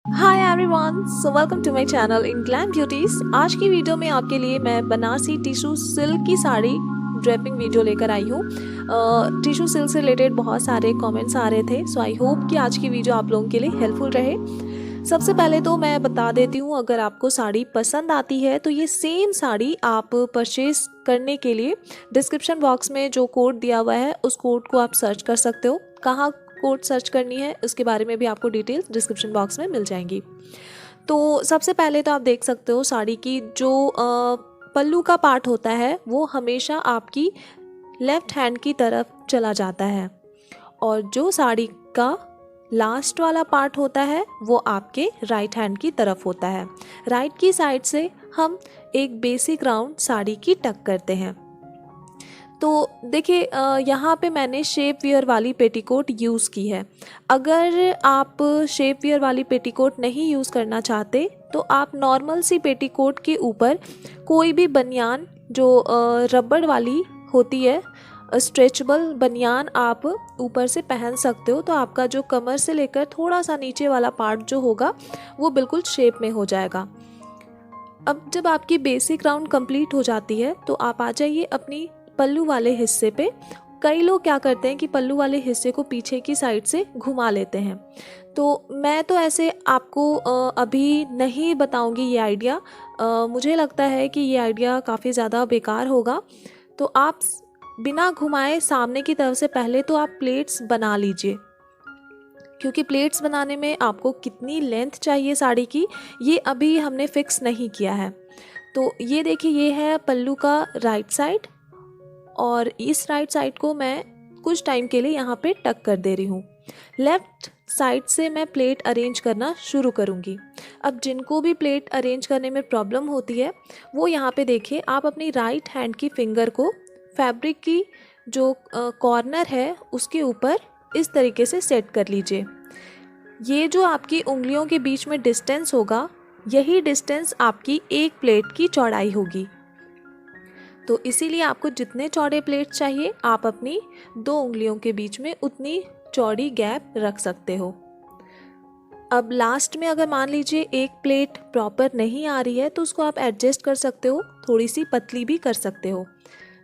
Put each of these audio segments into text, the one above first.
Hi everyone, so welcome to my channel in glam beauties. आज की video में आपके लिए मैं बनारसी टिश्यू सिल्क की साड़ी ड्रेपिंग वीडियो लेकर आई हूँ। टिश्यू सिल्क से रिलेटेड बहुत सारे कमेंट्स आ रहे थे, सो आई होप कि आज की वीडियो आप लोगों के लिए हेल्पफुल रहे। सबसे पहले तो मैं बता देती हूँ, अगर आपको साड़ी पसंद आती है तो ये सेम साड़ी आप परचेज करने के लिए डिस्क्रिप्शन बॉक्स में जो कोड दिया हुआ है उस कोड को आप सर्च कर सकते हो। कहाँ कोड सर्च करनी है उसके बारे में भी आपको डिटेल्स डिस्क्रिप्शन बॉक्स में मिल जाएंगी। तो सबसे पहले तो आप देख सकते हो साड़ी की जो पल्लू का पार्ट होता है वो हमेशा आपकी लेफ्ट हैंड की तरफ चला जाता है, और जो साड़ी का लास्ट वाला पार्ट होता है वो आपके राइट हैंड की तरफ होता है। राइट की साइड से हम एक बेसिक राउंड साड़ी की टक करते हैं। तो देखिए, यहाँ पे मैंने शेप वियर वाली पेटीकोट यूज़ की है। अगर आप शेप वियर वाली पेटीकोट नहीं यूज़ करना चाहते तो आप नॉर्मल सी पेटीकोट के ऊपर कोई भी बनियान जो रबड़ वाली होती है, स्ट्रेचबल बनियान आप ऊपर से पहन सकते हो। तो आपका जो कमर से लेकर थोड़ा सा नीचे वाला पार्ट जो होगा वो बिल्कुल शेप में हो जाएगा। अब जब आपकी बेसिक राउंड कंप्लीट हो जाती है तो आप आ जाइए अपनी पल्लू वाले हिस्से पे। कई लोग क्या करते हैं कि पल्लू वाले हिस्से को पीछे की साइड से घुमा लेते हैं, तो मैं तो ऐसे आपको अभी नहीं बताऊंगी ये आइडिया। मुझे लगता है कि ये आइडिया काफ़ी ज़्यादा बेकार होगा। तो आप बिना घुमाए सामने की तरफ से पहले तो आप प्लेट्स बना लीजिए, क्योंकि प्लेट्स बनाने में आपको कितनी लेंथ चाहिए साड़ी की ये अभी हमने फिक्स नहीं किया है। तो ये देखिए, ये है पल्लू का राइट साइड, और इस राइट साइड को मैं कुछ टाइम के लिए यहाँ पे टक कर दे रही हूँ। लेफ्ट साइड से मैं प्लेट अरेंज करना शुरू करूँगी। अब जिनको भी प्लेट अरेंज करने में प्रॉब्लम होती है वो यहाँ पे देखिए, आप अपनी राइट हैंड की फिंगर को फैब्रिक की जो कॉर्नर है उसके ऊपर इस तरीके से सेट कर लीजिए। ये जो आपकी उंगलियों के बीच में डिस्टेंस होगा, यही डिस्टेंस आपकी एक प्लेट की चौड़ाई होगी। तो इसीलिए आपको जितने चौड़े प्लेट्स चाहिए आप अपनी दो उंगलियों के बीच में उतनी चौड़ी गैप रख सकते हो। अब लास्ट में अगर मान लीजिए एक प्लेट प्रॉपर नहीं आ रही है तो उसको आप एडजस्ट कर सकते हो, थोड़ी सी पतली भी कर सकते हो।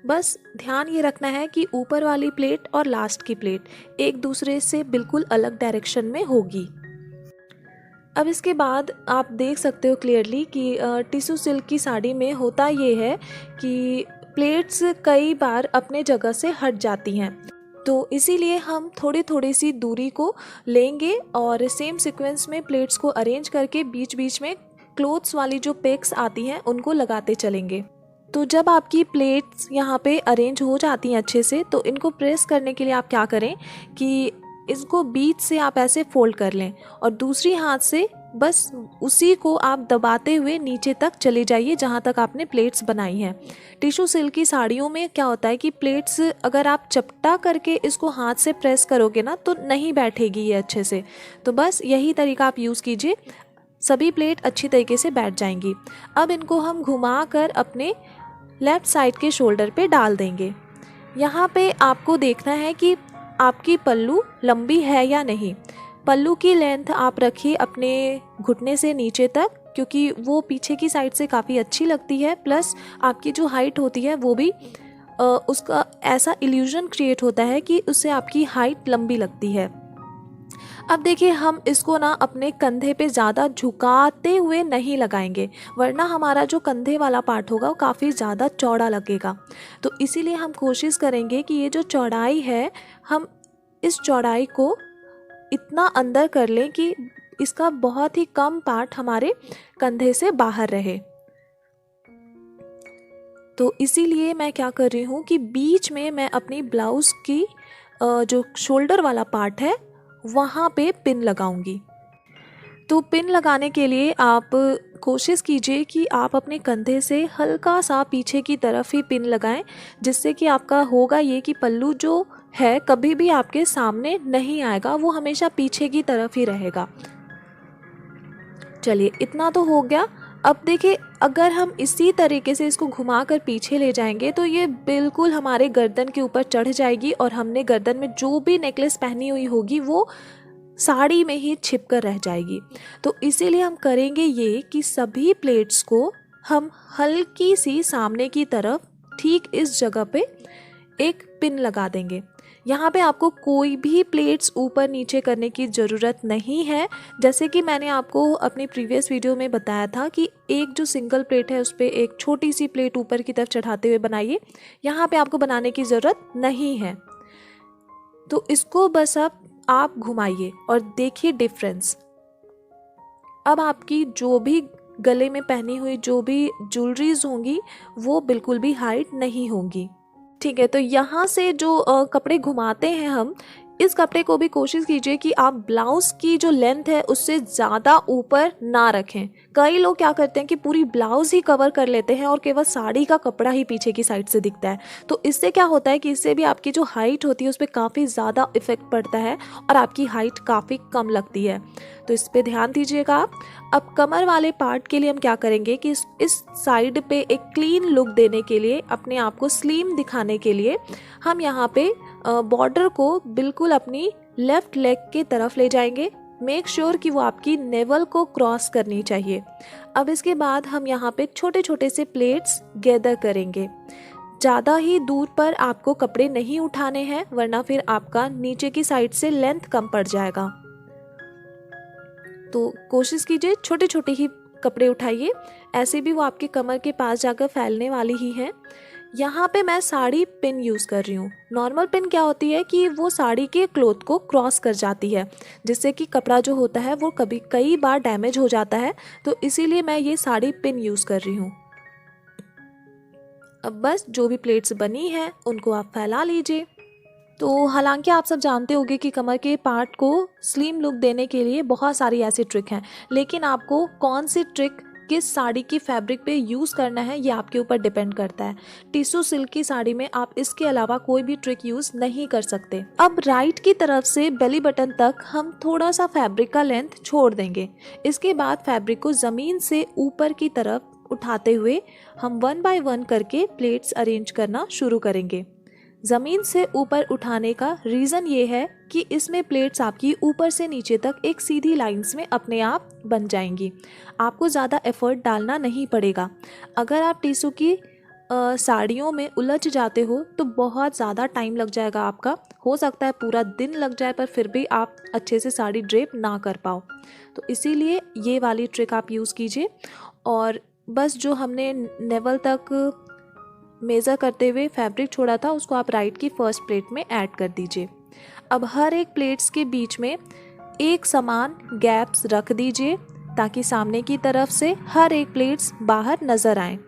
बस ध्यान ये रखना है कि ऊपर वाली प्लेट और लास्ट की प्लेट एक दूसरे से बिल्कुल अलग डायरेक्शन में होगी। अब इसके बाद आप देख सकते हो क्लियरली कि टिश्यू सिल्क की साड़ी में होता ये है कि प्लेट्स कई बार अपने जगह से हट जाती हैं, तो इसीलिए हम थोड़ी थोड़ी सी दूरी को लेंगे और सेम सीक्वेंस में प्लेट्स को अरेंज करके बीच बीच में क्लोथ्स वाली जो पेक्स आती हैं उनको लगाते चलेंगे। तो जब आपकी प्लेट्स यहाँ पे अरेंज हो जाती हैं अच्छे से, तो इनको प्रेस करने के लिए आप क्या करें कि इसको बीच से आप ऐसे फोल्ड कर लें और दूसरी हाथ से बस उसी को आप दबाते हुए नीचे तक चले जाइए जहाँ तक आपने प्लेट्स बनाई हैं। टिश्यू सिल्क की साड़ियों में क्या होता है कि प्लेट्स अगर आप चपटा करके इसको हाथ से प्रेस करोगे ना तो नहीं बैठेगी ये अच्छे से। तो बस यही तरीका आप यूज़ कीजिए, सभी प्लेट अच्छी तरीके से बैठ जाएंगी। अब इनको हम घुमा कर अपने लेफ़्ट साइड के शोल्डर पे डाल देंगे। यहाँ पे आपको देखना है कि आपकी पल्लू लंबी है या नहीं। पल्लू की लेंथ आप रखिए अपने घुटने से नीचे तक, क्योंकि वो पीछे की साइड से काफ़ी अच्छी लगती है। प्लस आपकी जो हाइट होती है वो भी उसका ऐसा इल्यूजन क्रिएट होता है कि उससे आपकी हाइट लंबी लगती है। अब देखिए, हम इसको ना अपने कंधे पे ज़्यादा झुकाते हुए नहीं लगाएंगे, वरना हमारा जो कंधे वाला पार्ट होगा वो काफ़ी ज़्यादा चौड़ा लगेगा। तो इसीलिए हम कोशिश करेंगे कि ये जो चौड़ाई है, हम इस चौड़ाई को इतना अंदर कर लें कि इसका बहुत ही कम पार्ट हमारे कंधे से बाहर रहे। तो इसीलिए मैं क्या कर रही हूँ कि बीच में मैं अपनी ब्लाउज़ की जो शोल्डर वाला पार्ट है वहाँ पे पिन लगाऊंगी। तो पिन लगाने के लिए आप कोशिश कीजिए कि आप अपने कंधे से हल्का सा पीछे की तरफ ही पिन लगाएं, जिससे कि आपका होगा ये कि पल्लू जो है कभी भी आपके सामने नहीं आएगा, वो हमेशा पीछे की तरफ ही रहेगा। चलिए, इतना तो हो गया। अब देखिए, अगर हम इसी तरीके से इसको घुमा कर पीछे ले जाएंगे तो ये बिल्कुल हमारे गर्दन के ऊपर चढ़ जाएगी और हमने गर्दन में जो भी नेकलेस पहनी हुई होगी वो साड़ी में ही छिप कर रह जाएगी। तो इसीलिए हम करेंगे ये कि सभी प्लेट्स को हम हल्की सी सामने की तरफ ठीक इस जगह पे एक पिन लगा देंगे। यहाँ पे आपको कोई भी प्लेट्स ऊपर नीचे करने की ज़रूरत नहीं है। जैसे कि मैंने आपको अपनी प्रीवियस वीडियो में बताया था कि एक जो सिंगल प्लेट है उस पर एक छोटी सी प्लेट ऊपर की तरफ चढ़ाते हुए बनाइए। यहाँ पे आपको बनाने की ज़रूरत नहीं है। तो इसको बस अब आप घुमाइए और देखिए डिफरेंस। अब आपकी जो भी गले में पहनी हुई जो भी ज्वेलरीज होंगी वो बिल्कुल भी हाइड नहीं होंगी। ठीक है, तो यहाँ से जो कपड़े घुमाते हैं हम, इस कपड़े को भी कोशिश कीजिए कि आप ब्लाउज़ की जो लेंथ है उससे ज़्यादा ऊपर ना रखें। कई लोग क्या करते हैं कि पूरी ब्लाउज़ ही कवर कर लेते हैं और केवल साड़ी का कपड़ा ही पीछे की साइड से दिखता है। तो इससे क्या होता है कि इससे भी आपकी जो हाइट होती है उस पर काफ़ी ज़्यादा इफ़ेक्ट पड़ता है और आपकी हाइट काफ़ी कम लगती है। तो इस पर ध्यान दीजिएगा आप। अब कमर वाले पार्ट के लिए हम क्या करेंगे कि इस साइड पे एक क्लीन लुक देने के लिए, अपने आप को स्लिम दिखाने के लिए, हम यहाँ पे बॉर्डर को बिल्कुल अपनी लेफ़्ट लेग के तरफ ले जाएंगे। मेक श्योर कि वो आपकी नेवल को क्रॉस करनी चाहिए। अब इसके बाद हम यहाँ पे छोटे छोटे से प्लेट्स गैदर करेंगे। ज़्यादा ही दूर पर आपको कपड़े नहीं उठाने हैं, वरना फिर आपका नीचे की साइड से लेंथ कम पड़ जाएगा। तो कोशिश कीजिए छोटे छोटे ही कपड़े उठाइए, ऐसे भी वो आपके कमर के पास जाकर फैलने वाली ही हैं। यहाँ पे मैं साड़ी पिन यूज़ कर रही हूँ। नॉर्मल पिन क्या होती है कि वो साड़ी के क्लोथ को क्रॉस कर जाती है, जिससे कि कपड़ा जो होता है वो कई बार डैमेज हो जाता है। तो इसीलिए मैं ये साड़ी पिन यूज़ कर रही हूँ। अब बस जो भी प्लेट्स बनी हैं उनको आप फैला लीजिए। तो हालांकि आप सब जानते होंगे कि कमर के पार्ट को स्लिम लुक देने के लिए बहुत सारी ऐसी ट्रिक हैं, लेकिन आपको कौन सी ट्रिक किस साड़ी की फैब्रिक पे यूज़ करना है ये आपके ऊपर डिपेंड करता है। टिश्यू सिल्क की साड़ी में आप इसके अलावा कोई भी ट्रिक यूज़ नहीं कर सकते। अब राइट की तरफ से बेली बटन तक हम थोड़ा सा फैब्रिक का लेंथ छोड़ देंगे। इसके बाद फैब्रिक को ज़मीन से ऊपर की तरफ उठाते हुए हम 1 बाय 1 करके प्लेट्स अरेंज करना शुरू करेंगे। ज़मीन से ऊपर उठाने का रीज़न ये है कि इसमें प्लेट्स आपकी ऊपर से नीचे तक एक सीधी लाइंस में अपने आप बन जाएंगी। आपको ज़्यादा एफर्ट डालना नहीं पड़ेगा। अगर आप टिश्यू की साड़ियों में उलझ जाते हो तो बहुत ज़्यादा टाइम लग जाएगा आपका। हो सकता है पूरा दिन लग जाए, पर फिर भी आप अच्छे से साड़ी ड्रेप ना कर पाओ। तो इसीलिए ये वाली ट्रिक आप यूज़ कीजिए और बस जो हमने नेवल तक मेज़र करते हुए फैब्रिक छोड़ा था उसको आप राइट की फर्स्ट प्लेट में ऐड कर दीजिए। अब हर एक प्लेट्स के बीच में एक समान गैप्स रख दीजिए ताकि सामने की तरफ से हर एक प्लेट्स बाहर नज़र आए।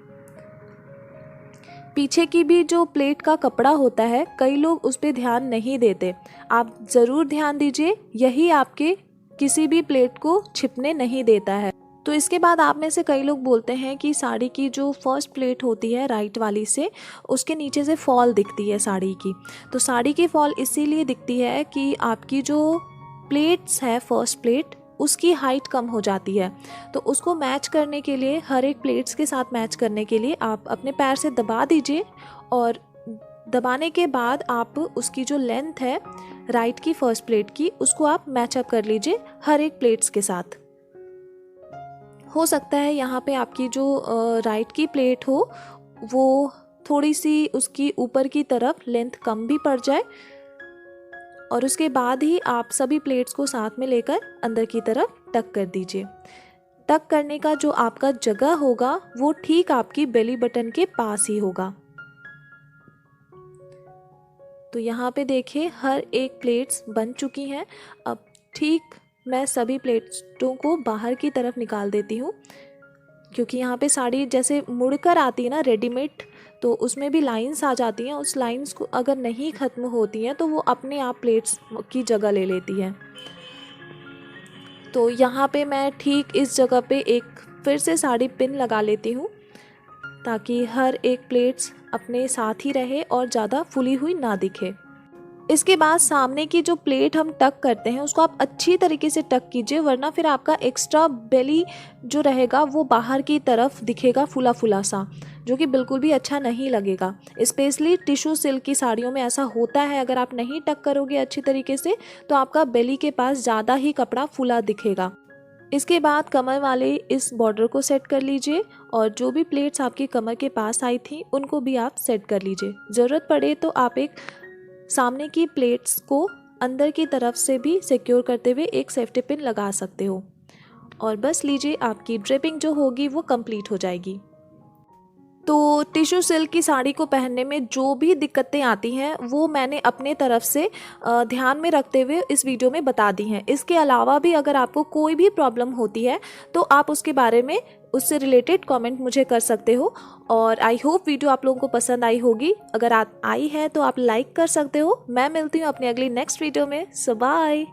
पीछे की भी जो प्लेट का कपड़ा होता है कई लोग उस पर ध्यान नहीं देते, आप ज़रूर ध्यान दीजिए। यही आपके किसी भी प्लेट को छिपने नहीं देता है। तो इसके बाद आप में से कई लोग बोलते हैं कि साड़ी की जो फर्स्ट प्लेट होती है राइट वाली से, उसके नीचे से फॉल दिखती है साड़ी की। तो साड़ी की फॉल इसीलिए दिखती है कि आपकी जो प्लेट्स है फर्स्ट प्लेट उसकी हाइट कम हो जाती है। तो उसको मैच करने के लिए, हर एक प्लेट्स के साथ मैच करने के लिए आप अपने पैर से दबा दीजिए और दबाने के बाद आप उसकी जो लेंथ है राइट की फर्स्ट प्लेट की उसको आप मैचअप कर लीजिए हर एक प्लेट्स के साथ। हो सकता है यहाँ पे आपकी जो राइट की प्लेट हो वो थोड़ी सी उसकी ऊपर की तरफ लेंथ कम भी पड़ जाए और उसके बाद ही आप सभी प्लेट्स को साथ में लेकर अंदर की तरफ टक कर दीजिए। टक करने का जो आपका जगह होगा वो ठीक आपकी बेली बटन के पास ही होगा। तो यहाँ पे देखिए हर एक प्लेट्स बन चुकी हैं। अब ठीक मैं सभी प्लेटों को बाहर की तरफ निकाल देती हूँ, क्योंकि यहाँ पे साड़ी जैसे मुड़कर आती है ना रेडीमेड, तो उसमें भी लाइंस आ जाती हैं। उस लाइंस को अगर नहीं ख़त्म होती हैं तो वो अपने आप प्लेट्स की जगह ले लेती हैं। तो यहाँ पे मैं ठीक इस जगह पे एक फिर से साड़ी पिन लगा लेती हूँ ताकि हर एक प्लेट्स अपने साथ ही रहे और ज़्यादा फुली हुई ना दिखे। इसके बाद सामने की जो प्लेट हम टक करते हैं उसको आप अच्छी तरीके से टक कीजिए, वरना फिर आपका एक्स्ट्रा बेली जो रहेगा वो बाहर की तरफ दिखेगा फुला फुला सा, जो कि बिल्कुल भी अच्छा नहीं लगेगा। स्पेशली टिश्यू सिल्क की साड़ियों में ऐसा होता है, अगर आप नहीं टक करोगे अच्छी तरीके से तो आपका बेली के पास ज़्यादा ही कपड़ा फुला दिखेगा। इसके बाद कमर वाले इस बॉर्डर को सेट कर लीजिए और जो भी प्लेट्स आपकी कमर के पास आई थी उनको भी आप सेट कर लीजिए। ज़रूरत पड़े तो आप एक सामने की प्लेट्स को अंदर की तरफ से भी सिक्योर करते हुए एक सेफ्टी पिन लगा सकते हो और बस लीजिए, आपकी ड्रेपिंग जो होगी वो कंप्लीट हो जाएगी। तो टिश्यू सिल्क की साड़ी को पहनने में जो भी दिक्कतें आती हैं वो मैंने अपने तरफ से ध्यान में रखते हुए इस वीडियो में बता दी हैं। इसके अलावा भी अगर आपको कोई भी प्रॉब्लम होती है तो आप उसके बारे में उससे रिलेटेड कमेंट मुझे कर सकते हो। और आई होप वीडियो आप लोगों को पसंद आई होगी। अगर आप आई है तो आप लाइक कर सकते हो। मैं मिलती हूँ अपनी अगली नेक्स्ट वीडियो में। सो बाय।